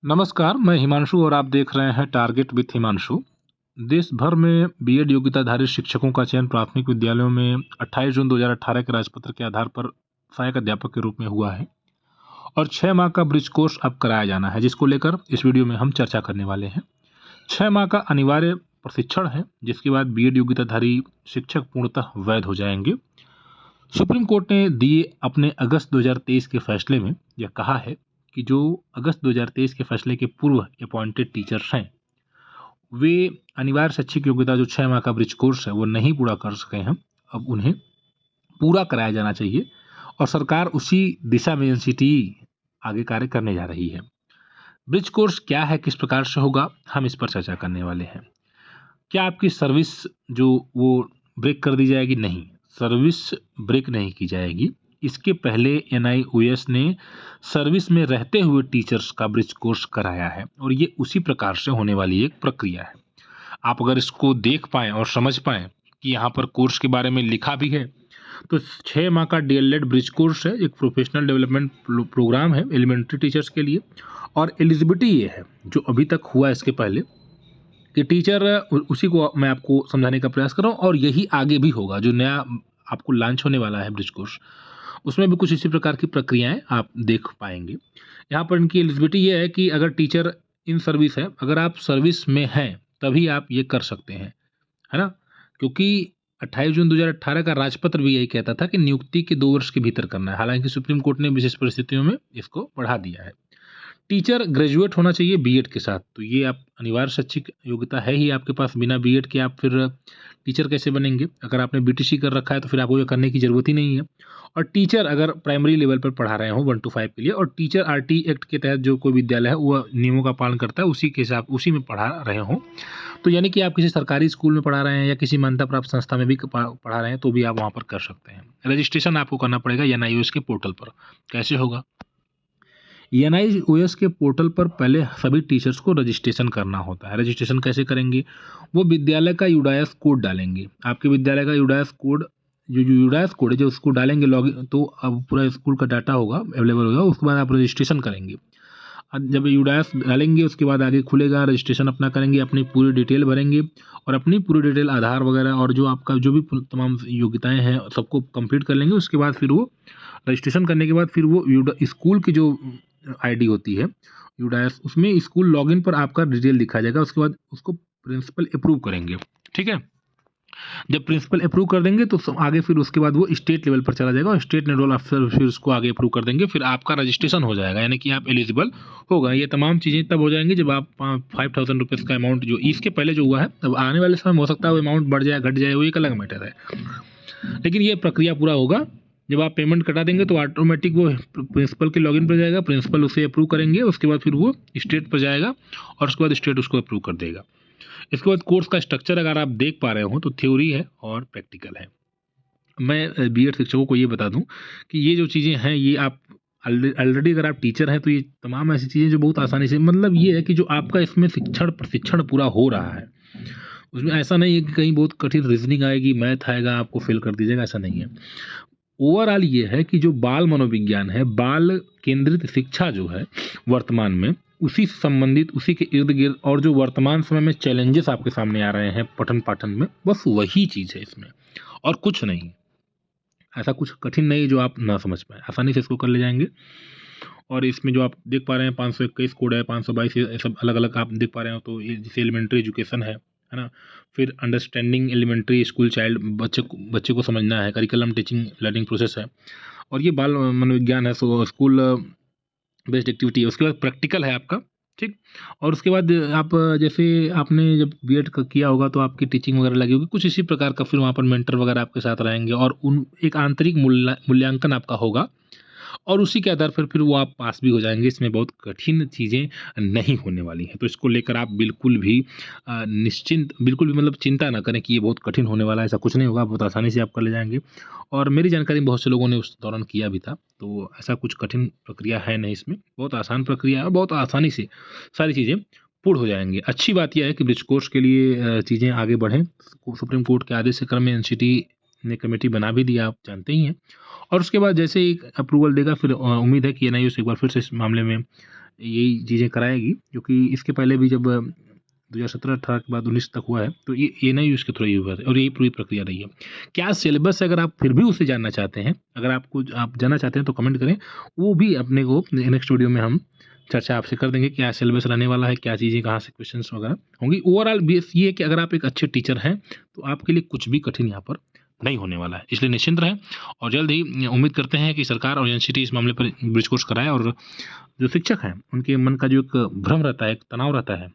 नमस्कार, मैं हिमांशु और आप देख रहे हैं टारगेट विथ हिमांशु। देश भर में बीएड योग्यताधारी शिक्षकों का चयन प्राथमिक विद्यालयों में 28 जून 2018 के राजपत्र के आधार पर सहायक अध्यापक के रूप में हुआ है और 6 माह का ब्रिज कोर्स अब कराया जाना है, जिसको लेकर इस वीडियो में हम चर्चा करने वाले हैं। 6 माह का अनिवार्य प्रशिक्षण है, जिसके बाद बीएड योग्यताधारी शिक्षक पूर्णतः वैध हो जाएंगे। सुप्रीम कोर्ट ने दिए अपने अगस्त 2023 के फैसले में यह कहा है कि जो अगस्त 2023 के फैसले के पूर्व अपॉइंटेड टीचर्स हैं, वे अनिवार्य शैक्षिक योग्यता जो 6 माह का ब्रिज कोर्स है वो नहीं पूरा कर सके हैं। अब उन्हें पूरा कराया जाना चाहिए और सरकार उसी दिशा में एनसीटी आगे कार्य करने जा रही है। ब्रिज कोर्स क्या है, किस प्रकार से होगा, हम इस पर चर्चा करने वाले हैं। क्या आपकी सर्विस जो वो ब्रेक कर दी जाएगी? नहीं, सर्विस ब्रेक नहीं की जाएगी। इसके पहले एनआईओएस ने सर्विस में रहते हुए टीचर्स का ब्रिज कोर्स कराया है और ये उसी प्रकार से होने वाली एक प्रक्रिया है। आप अगर इसको देख पाएँ और समझ पाएँ कि यहाँ पर कोर्स के बारे में लिखा भी है, तो 6 माह का डीएलएड ब्रिज कोर्स है, एक प्रोफेशनल डेवलपमेंट प्रोग्राम है एलिमेंट्री टीचर्स के लिए। और एलिजिबिलिटी ये है जो अभी तक हुआ इसके पहले कि टीचर उसी को मैं आपको समझाने का प्रयास कर रहा हूँ और यही आगे भी होगा। जो नया आपको लॉन्च होने वाला है ब्रिज कोर्स, उसमें भी कुछ इसी प्रकार की प्रक्रियाएं आप देख पाएंगे। यहाँ पर इनकी एलिजिबिलिटी ये है कि अगर टीचर इन सर्विस है, अगर आप सर्विस में हैं तभी आप ये कर सकते हैं, है ना। क्योंकि 28 जून 2018 का राजपत्र भी यही कहता था कि नियुक्ति के 2 वर्ष के भीतर करना है। हालांकि सुप्रीम कोर्ट ने विशेष परिस्थितियों में इसको बढ़ा दिया है। टीचर ग्रेजुएट होना चाहिए बीएड के साथ, तो ये आप अनिवार्य शैक्षिक योग्यता है ही आपके पास। बिना बीएड के आप फिर टीचर कैसे बनेंगे? अगर आपने बीटीसी कर रखा है तो फिर आपको ये करने की ज़रूरत ही नहीं है। और टीचर अगर प्राइमरी लेवल पर पढ़ा रहे हो 1 to 5 के लिए, और टीचर आरटी एक्ट के तहत जो कोई विद्यालय है वो नियमों का पालन करता है, उसी के हिसाब उसी में पढ़ा रहे हो, तो यानी कि आप किसी सरकारी स्कूल में पढ़ा रहे हैं या किसी मान्यता प्राप्त संस्था में भी पढ़ा रहे हैं तो भी आप वहाँ पर कर सकते हैं। रजिस्ट्रेशन आपको करना पड़ेगा एनआईओएस के पोर्टल पर। कैसे होगा? एनआईओएस के पोर्टल पर पहले सभी टीचर्स को रजिस्ट्रेशन करना होता है। रजिस्ट्रेशन कैसे करेंगे? वो विद्यालय का यूडायस कोड डालेंगे। आपके विद्यालय का यूडायस कोड, जो यूडायस कोड है, जो उसको डालेंगे लॉगिन, तो अब पूरा स्कूल का डाटा होगा, अवेलेबल होगा। उसके बाद आप रजिस्ट्रेशन करेंगे। अब जब यूडायस डालेंगे उसके बाद आगे खुलेगा, रजिस्ट्रेशन अपना करेंगे, अपनी पूरी डिटेल भरेंगे और अपनी पूरी डिटेल, आधार वगैरह और जो आपका जो भी तमाम योग्यताएं हैं सबको कंप्लीट कर लेंगे। उसके बाद फिर वो रजिस्ट्रेशन करने के बाद फिर वो स्कूल की जो आईडी होती है यूडायस, उसमें स्कूल लॉगिन पर आपका डिटेल दिखाया जाएगा। उसके बाद उसको प्रिंसिपल अप्रूव करेंगे। ठीक है, जब प्रिंसिपल अप्रूव कर देंगे तो आगे फिर उसके बाद वो स्टेट लेवल पर चला जाएगा और स्टेट एनरोल ऑफिसर फिर उसको आगे अप्रूव कर देंगे। फिर आपका रजिस्ट्रेशन हो जाएगा, यानी कि आप एलिजिबल होगा। ये तमाम चीज़ें तब हो जाएंगी जब आप 5000 रुपीज़ का अमाउंट, जो इसके पहले जो हुआ है, अब आने वाले समय में हो सकता है वो अमाउंट बढ़ जाए घट जाए, वो एक अलग मैटर है। लेकिन ये प्रक्रिया पूरा होगा। जब आप पेमेंट कटा देंगे तो ऑटोमेटिक वो प्रिंसिपल के लॉगिन पर जाएगा, प्रिंसिपल उसे अप्रूव करेंगे, उसके बाद फिर वो स्टेट पर जाएगा और उसके बाद स्टेट उसको अप्रूव कर देगा। इसके बाद कोर्स का स्ट्रक्चर अगर आप देख पा रहे हो तो थ्योरी है और प्रैक्टिकल है। मैं बीएड शिक्षकों को ये बता दूं कि ये जो चीज़ें हैं ये आप ऑलरेडी अगर आप टीचर हैं तो ये तमाम ऐसी चीज़ें जो बहुत आसानी से, मतलब ये है कि जो आपका इसमें प्रशिक्षण पूरा हो रहा है, उसमें ऐसा नहीं है कि कहीं बहुत कठिन रीजनिंग आएगी, मैथ आएगा, आपको फेल कर दीजिएगा, ऐसा नहीं है। ओवरऑल ये है कि जो बाल मनोविज्ञान है, बाल केंद्रित शिक्षा जो है वर्तमान में, उसी से संबंधित, उसी के इर्द गिर्द, और जो वर्तमान समय में चैलेंजेस आपके सामने आ रहे हैं पठन पाठन में, बस वही चीज़ है इसमें और कुछ नहीं। ऐसा कुछ कठिन नहीं जो आप ना समझ पाए, आसानी से इसको कर ले जाएंगे। और इसमें जो आप देख पा रहे हैं 521 कोड है, 522, ये सब अलग अलग आप देख पा रहे हो। तो ये जैसे एलिमेंट्री एजुकेशन है ना, फिर अंडरस्टैंडिंग एलिमेंट्री स्कूल चाइल्ड, बच्चे को समझना है, करिकुलम टीचिंग लर्निंग प्रोसेस है, और ये बाल मनोविज्ञान है, सो स्कूल बेस्ड एक्टिविटी है। उसके बाद प्रैक्टिकल है आपका। ठीक, और उसके बाद आप जैसे आपने जब बीएड किया होगा तो आपकी टीचिंग वगैरह लगी होगी, कुछ इसी प्रकार का। फिर वहाँ पर मेंटर वगैरह आपके साथ रहेंगे और उन एक आंतरिक मूल्यांकन आपका होगा और उसी के आधार पर फिर वो आप पास भी हो जाएंगे। इसमें बहुत कठिन चीज़ें नहीं होने वाली हैं, तो इसको लेकर आप बिल्कुल भी निश्चिंत, बिल्कुल भी मतलब चिंता ना करें कि ये बहुत कठिन होने वाला है। ऐसा कुछ नहीं होगा, बहुत आसानी से आप कर ले जाएंगे। और मेरी जानकारी में बहुत से लोगों ने उस दौरान किया भी था, तो ऐसा कुछ कठिन प्रक्रिया है नहीं इसमें, बहुत आसान प्रक्रिया है और बहुत आसानी से सारी चीज़ें पूर्ण हो जाएंगी। अच्छी बात यह है कि ब्रिज कोर्स के लिए चीज़ें आगे बढ़ें। सुप्रीम कोर्ट के आदेश के क्रम में एनसीटी ने कमेटी बना भी दिया, आप जानते ही हैं। और उसके बाद जैसे ही अप्रूवल देगा, फिर उम्मीद है कि एनआईओ से एक बार फिर से इस मामले में यही चीज़ें कराएगी, क्योंकि इसके पहले भी जब 2017-18 के बाद 19 तक हुआ है, तो ये नहीं उसके थ्रू ही हुआ है और यही पूरी प्रक्रिया रही है। क्या सिलेबस है, अगर आप फिर भी उसे जानना चाहते हैं, अगर आप जानना चाहते हैं तो कमेंट करें, वो भी अपने को नेक्स्ट वीडियो में हम चर्चा आपसे कर देंगे, क्या सिलेबस रहने वाला है, क्या चीज़ें कहाँ से क्वेश्चंस वगैरह होंगी। ओवरऑल बेस ये है कि अगर आप एक अच्छे टीचर हैं, तो आपके लिए कुछ भी कठिन यहाँ पर नहीं होने वाला है, इसलिए निश्चिंत रहें और जल्द ही उम्मीद करते हैं कि सरकार और एनसीटी इस मामले पर ब्रिज कोर्स कराए और जो शिक्षक हैं, उनके मन का जो एक भ्रम रहता है, एक तनाव रहता है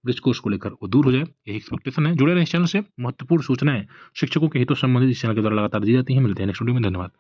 ब्रिज कोर्स को लेकर, वो दूर हो जाए, यही एक्सपेक्टेशन है। जुड़े रहें इस चैनल से, महत्वपूर्ण सूचनाएँ शिक्षकों के हितों से संबंधित इस चैनल के द्वारा लगातार दी जाती हैं। मिलते हैं नेक्स्ट वीडियो में, धन्यवाद।